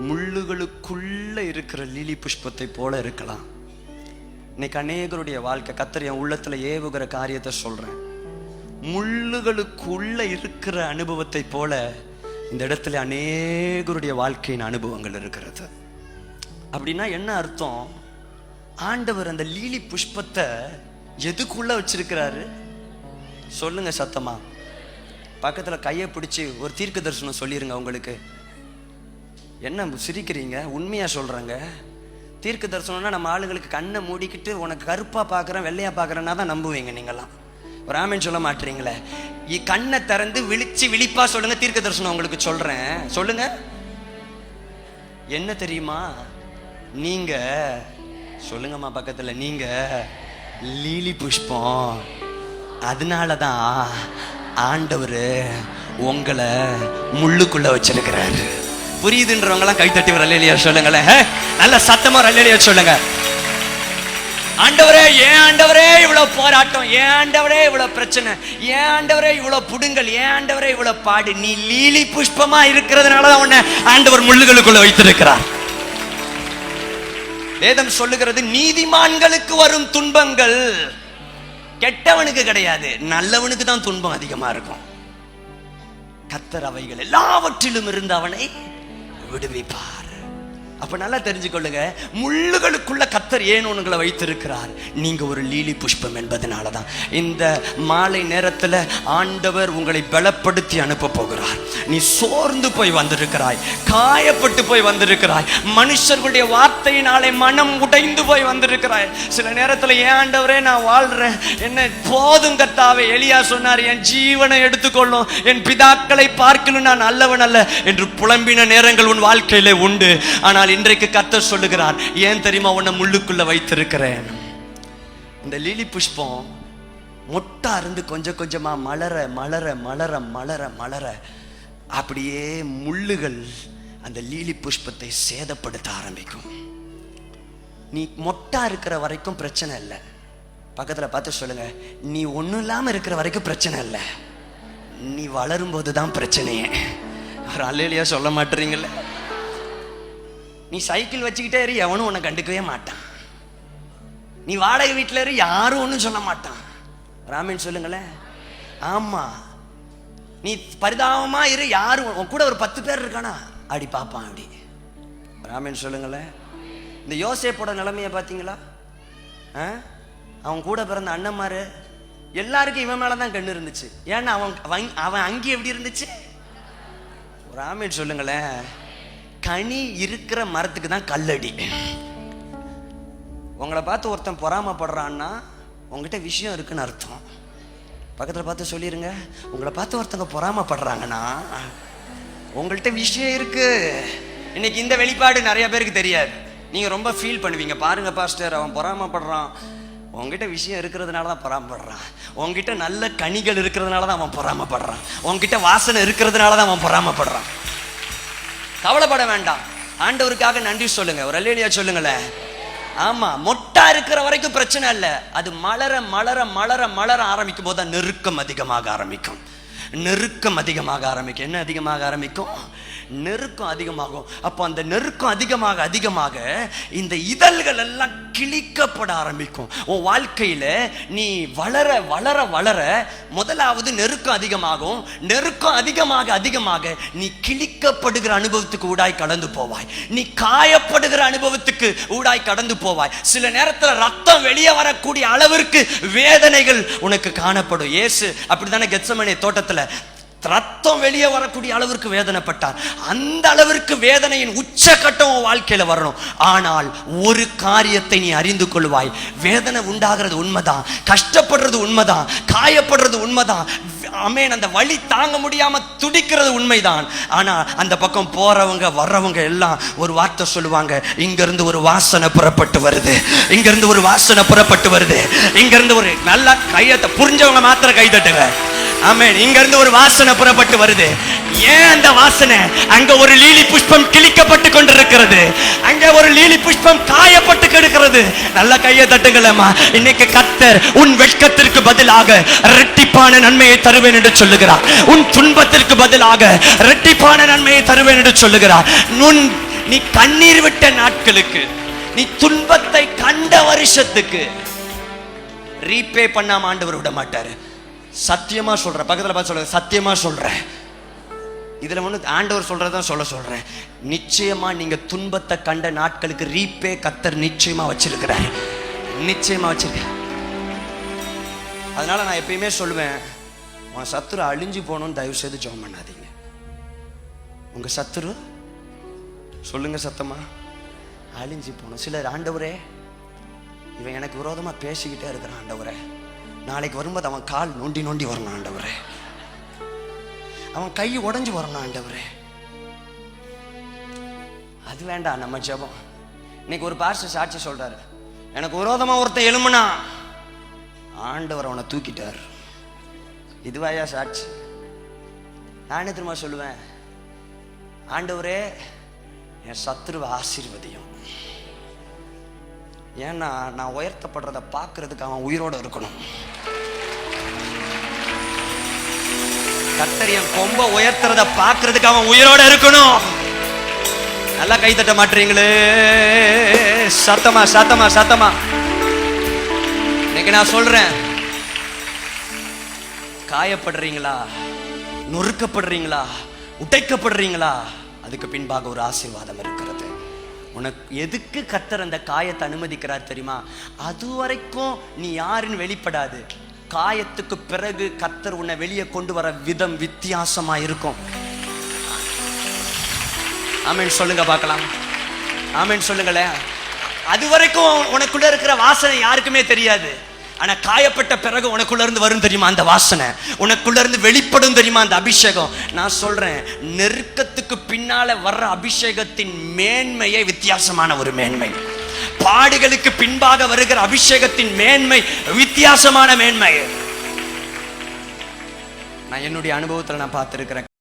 முள்ளுகளுக்குள்ள இருக்கிற லீலி புஷ்பத்தை போல இருக்கலாம். இன்னைக்கு அநேகருடைய வாழ்க்கை கர்த்தர் என் உள்ளத்துல ஏவுகிற காரியத்தை சொல்றேன். முள்ளுகளுக்குள்ள இருக்கிற அனுபவத்தை போல இந்த இடத்துல அநேகருடைய வாழ்க்கையின் அனுபவங்கள் இருக்கிறது. அப்படின்னா என்ன அர்த்தம்? ஆண்டவர் அந்த லீலி புஷ்பத்தை எதுக்குள்ள வச்சிருக்கிறாரு சொல்லுங்க சத்தமா. பக்கத்துல கையை பிடிச்சி ஒரு தீர்க்க தரிசனம் சொல்லிருங்க. உங்களுக்கு என்ன சிரிக்கிறீங்க? உண்மையா சொல்றேங்க. தீர்க்க தரிசனம்னா நம்ம ஆளுங்களுக்கு கண்ணை மூடிக்கிட்டு உனக்கு கருப்பா பாக்குறேன் வெள்ளையா பாக்குறேன்னா தான் நம்புவீங்க. நீங்களாம் ஒரு ஆமேன் சொல்ல மாட்டீங்களே. கண்ணை திறந்து விழிப்பா சொல்லுங்க. தீர்க்க தரிசனம் உங்களுக்கு சொல்றேன், சொல்லுங்க. என்ன தெரியுமா? நீங்க சொல்லுங்கம்மா பக்கத்துல, நீங்க லீலி புஷ்பம். அதனாலதான் ஆண்டவர் உங்களை முள்ளுக்குள்ள வச்சிருக்கிறாரு. புரியுதுன்றவங்களாம் கை தட்டி ஒரு அல்லேலூயா சொல்லுங்களேன். நல்ல சத்தமா ஒரு அல்லேலூயா சொல்லுங்க. ஆண்டவரே, ஏன் ஆண்டவரே இவ்வளவு போராட்டம், ஏன் ஆண்டவரே இவ்வளவு பிரச்சனை, ஏன் ஆண்டவரே இவ்வளவு புடுங்கல், ஏன் ஆண்டவரே இவ்வளவு பாடு? நீ லீலி புஷ்பமா இருக்கிறதுனாலதான் உன்னை ஆண்டவர் முள்ளுகளுக்குள்ள வைத்திருக்கிறார். வேதம் சொல்லுகிறது, நீதிமான்களுக்கு வரும் துன்பங்கள் கெட்டவனுக்கு கிடையாது, நல்லவனுக்கு தான் துன்பம் அதிகமா இருக்கும். கர்த்தர் அவைகள் எல்லாவற்றிலும் இருந்து அவனை விடுவிப்பார். அப்ப நல்லா தெரிஞ்சுக்கொள்ளுங்க, முள்ளுகளுக்குள்ள கர்த்தர் ஏன் உங்களை வைத்திருக்கிறார்? நீங்க ஒரு லீலி புஷ்பம் என்பதனாலதான். இந்த மாலை நேரத்துல ஆண்டவர் உங்களை பலப்படுத்தி அனுப்ப போகிறார். நீ சோர்ந்து போய் வந்திருக்கிறாய், காயப்பட்டு போய் வந்திருக்கிறாய், மனுஷர்களுடைய வார்த்தையினாலே மனம் உடைந்து போய் வந்திருக்கிறாய். சில நேரத்துல ஏன் ஆண்டவரே நான் வாழ்றேன், என்ன போதும் கர்த்தாவே. எலியா சொன்னார், என் ஜீவனை எடுத்துக்கொள்ளும், என் பிதாக்களை பார்க்கணும், நான் நல்லவன் அல்ல என்று புலம்பின நேரங்கள் உன் வாழ்க்கையிலே உண்டு. ஆனால் இன்றைக்கு கர்த்தர் சொல்லுகிறார், ஏன் தெரியுமா உன்னை முள்ளுக்குள்ள வைத்திருக்கிறேன். இந்த லீலி புஷ்பம் மொட்டா இருந்து கொஞ்சம் கொஞ்சமா மலர மலர மலர மலர மலர அப்படியே முள்ளுகள் அந்த லீலி புஷ்பத்தை சேதப்படுத்த ஆரம்பிக்கும். நீ மொட்டா இருக்கிற வரைக்கும் பிரச்சனை இல்லை. பக்கத்துல பார்த்து சொல்லுங்க, நீ ஒண்ணும் இல்லாம இருக்கிற வரைக்கும் பிரச்சனை இல்லை, நீ வளரும் போதுதான் பிரச்சனையே. ஒரு அல்லேலூயா சொல்ல மாட்டீங்கல்ல? நீ சைக்கிள் வச்சுக்கிட்டே இரு, எவனும் உன்னை கண்டுக்கவே மாட்டான். நீ வாடகை வீட்டில் இரு, யாரும் ஒன்றும் சொல்ல மாட்டான். ராமன் சொல்லுங்களேன். ஆமா, நீ பரிதாபமா இரு, யாரும் உன் கூட ஒரு 10 பேர் இருக்கானா அப்படி பார்ப்பான். அப்படி ராமன் சொல்லுங்களேன். இந்த யோசேப்போட நிலைமையை பார்த்தீங்களா? அவன் கூட பிறந்த அண்ணன்மாரு எல்லாருக்கும் இவன் மேலதான் கண்ணு இருந்துச்சு. ஏன்னா அவன் அங்கே எப்படி இருந்துச்சு? ராமன் சொல்லுங்களேன். கனி இருக்கிற மரத்துக்கு தான் கல்லடி. உங்களை பார்த்து ஒருத்தன் பொறாமப்படுறான்னா உங்ககிட்ட விஷயம் இருக்குன்னு அர்த்தம். பக்கத்தில் பார்த்து சொல்லிருங்க, உங்களை பார்த்து ஒருத்தங்க பொறாமப்படுறாங்கன்னா உங்கள்கிட்ட விஷயம் இருக்கு. இன்னைக்கு இந்த வெளிப்பாடு நிறைய பேருக்கு தெரியாது. நீங்க ரொம்ப ஃபீல் பண்ணுவீங்க. பாருங்க பாஸ்டர், அவன் பொறாமப்படுறான். உங்ககிட்ட விஷயம் இருக்கிறதுனால தான் பொறாமப்படுறான். உங்ககிட்ட நல்ல கனிகள் இருக்கிறதுனால தான் அவன் பொறாமப்படுறான். உங்ககிட்ட வாசனை இருக்கிறதுனால தான் அவன் பொறாமப்படுறான். கவலைப்பட வேண்டாம். ஆண்டவருக்காக நன்றி சொல்லுங்க. ஒரு அல்லேலூயா சொல்லுங்களேன். ஆமா, மொட்டா இருக்கிற வரைக்கும் பிரச்சனை இல்லை. அது மலர மலர மலர மலர ஆரம்பிக்கும் போது நெருக்கம் அதிகமாக ஆரம்பிக்கும். நெருக்கம் அதிகமாக ஆரம்பிக்கும். என்ன அதிகமாக ஆரம்பிக்கும்? நெருக்கம் அதிகமாகும். அப்போ அந்த நெருக்கம் அதிகமாக அதிகமாக இந்த இதழ்கள் எல்லாம் கிழிக்கப்பட ஆரம்பிக்கும். உன் வாழ்க்கையில நீ வளர வளர வளர முதலாவது நெருக்கம் அதிகமாகும். நெருக்கம் அதிகமாக அதிகமாக நீ கிழிக்கப்படுகிற அனுபவத்துக்கு ஊடாய் கடந்து போவாய். நீ காயப்படுகிற அனுபவத்துக்கு ஊடாய் கடந்து போவாய். சில நேரத்தில் ரத்தம் வெளியே வரக்கூடிய அளவிற்கு வேதனைகள் உனக்கு காணப்படும். இயேசு அப்படித்தானே கெத்சமனே தோட்டத்துல ரத்தம் வெளியே வரக்கூடிய அளவிற்கு வேதனைப்பட்டார். அந்த அளவிற்கு வேதனையின் உச்சகட்டம் வாழ்க்கையில வரணும். ஆனால் ஒரு காரியத்தை நீ அறிந்து கொள்வாய், வேதனை உண்டாகிறது உண்மைதான், கஷ்டப்படுறது உண்மைதான், காயப்படுறது உண்மைதான், ஆமென், அந்த வலி தாங்க முடியாம துடிக்கிறது உண்மைதான். ஆனா அந்த பக்கம் போறவங்க வர்றவங்க எல்லாம் ஒரு வார்த்தை சொல்லுவாங்க, இங்க இருந்து ஒரு வாசனை புறப்பட்டு வருது, இங்க இருந்து ஒரு வாசனை புறப்பட்டு வருது, இங்க இருந்து ஒரு நல்ல கையத்தை புரிஞ்சவங்க மாத்திர கை தட்டுங்க. ஆமென். இங்க இருந்து ஒரு வாசனை புறப்பட்டு வருது. ஏன் அந்த வாசனை? அங்க ஒரு லீலி புஷ்பம் கிழிக்கப்பட்டு கொண்டிருக்கிறது, அங்க ஒரு லீலி புஷ்பம் காயப்பட்டு கிடக்கிறது. நல்ல கையை தட்டுங்களேம்மா. இன்னைக்கு கர்த்தர் உன் வெட்கத்திற்கு பதிலாக இரட்டிப்பான நன்மையை தருவேன் என்று சொல்லுகிறார். உன் துன்பத்திற்கு பதிலாக இரட்டிப்பான நன்மையை தருவேன் என்று சொல்லுகிறார். உன் நீ கண்ணீர் விட்ட நாட்களுக்கு, நீ துன்பத்தை கண்ட வருஷத்துக்கு ரீபே பண்ணாம ஆண்டவர் விட மாட்டாரு. சத்தியமா சொல்ற, பக்கத்துல பார்த்து சொல்ற, சத்தியமா சொல்றேன். இதுல ஒண்ணு ஆண்டவர் சொல்றதான் சொல்றேன். நிச்சயமா நீங்க துன்பத்தை கண்ட நாட்களுக்கு ரீபே கர்த்தர் நிச்சயமா வச்சிருக்கிறாரு, நிச்சயமா வச்சிருக்க. அதனால நான் எப்பயுமே சொல்லுவேன், உன் சத்துரு அழிஞ்சு போகணும்னு தயவு செய்து ஜெபம் பண்ணாதீங்க. உங்க சத்துரு சொல்லுங்க சத்தமா, அழிஞ்சு போகணும். சிலர், ஆண்டவரே இவன் எனக்கு விரோதமா பேசிக்கிட்டே இருக்கிறான் ஆண்டவரே, நாளைக்கு வரும்போது அவன் கால் நோண்டி நோண்டி வரணும் ஆண்டவரே, அவன் கை உடைஞ்சு வரணும் ஆண்டவரே. அது வேண்டாம் நம்ம ஜெபம். இன்னைக்கு ஒரு பாஸ்டர் சாட்சி சொல்றாரு, எனக்கு விரோதமா ஒருத்தன் எழும்புனா ஆண்டவர் அவனை தூக்கிட்டார். இதுவாயா சாட்சி? நானே திரும்ப சொல்லுவேன், ஆண்டவரே என் சத்துருவை ஆசீர்வதியும். ஏன்னா நான் உயர்த்தப்படுறத பார்க்கறதுக்கு அவன் உயிரோடு இருக்கணும். கர்த்தர் என் கொம்ப உயர்த்துறத பார்க்கறதுக்கு அவன் உயிரோட இருக்கணும். நல்லா கை தட்ட மாட்டீங்களே, சத்தமா சத்தமா சத்தமா. இன்னைக்கு நான் சொல்றேன், காயப்படுறீங்களா, நொறுக்கப்படுறீங்களா, உடைக்கப்படுறீங்களா, அதுக்கு பின்பாக ஒரு ஆசீர்வாதம் இருக்கிறது. உனக்கு எதுக்கு கர்த்தர் அந்த காயத்தை அனுமதிக்கிறார் தெரியுமா? அது வரைக்கும் நீ யாருன்னு வெளிப்படாது. காயத்துக்கு பிறகு கர்த்தர் உன்னை வெளியே கொண்டு வர விதம் வித்தியாசமா இருக்கும். ஆமென் சொல்லுங்க பார்க்கலாம். ஆமென் சொல்லுங்களேன். அது வரைக்கும் உனக்குள்ள இருக்கிற வாசனை யாருக்குமே தெரியாது. ஆனா காயப்பட்ட பிறகு உனக்குள்ள இருந்து வரும் தெரியுமா அந்த வாசனை, உனக்குள்ள இருந்து வெளிப்படும் தெரியுமா அந்த அபிஷேகம். நான் சொல்றேன், நெருக்கத்துக்கு பின்னால வர்ற அபிஷேகத்தின் மேன்மையே வித்தியாசமான ஒரு மேன்மை. பாடுகளுக்கு பின்பாக வருகிற அபிஷேகத்தின் மேன்மை வித்தியாசமான மேன்மை. நான் என்னுடைய அனுபவத்தில் நான் பார்த்திருக்கிறேன்.